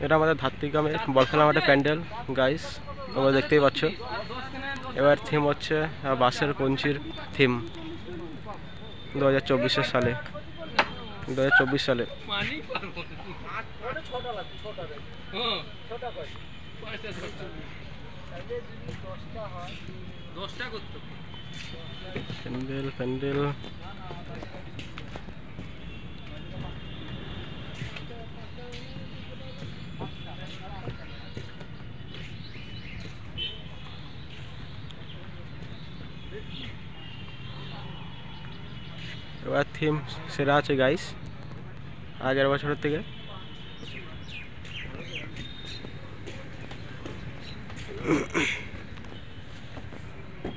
এটা আমাদের ধাত্রীগ্রামের বলখেলা মাঠে প্যান্ডেল গাইস, তোমরা দেখতেই পাচ্ছ। এবার থিম হচ্ছে বাঁশের কঞ্চির থিম 2024 সালে। 2024 সালে প্যান্ডেল প্যান্ডেল। এবার থিম সেরা আছে গাইস আগের বছরের থেকে।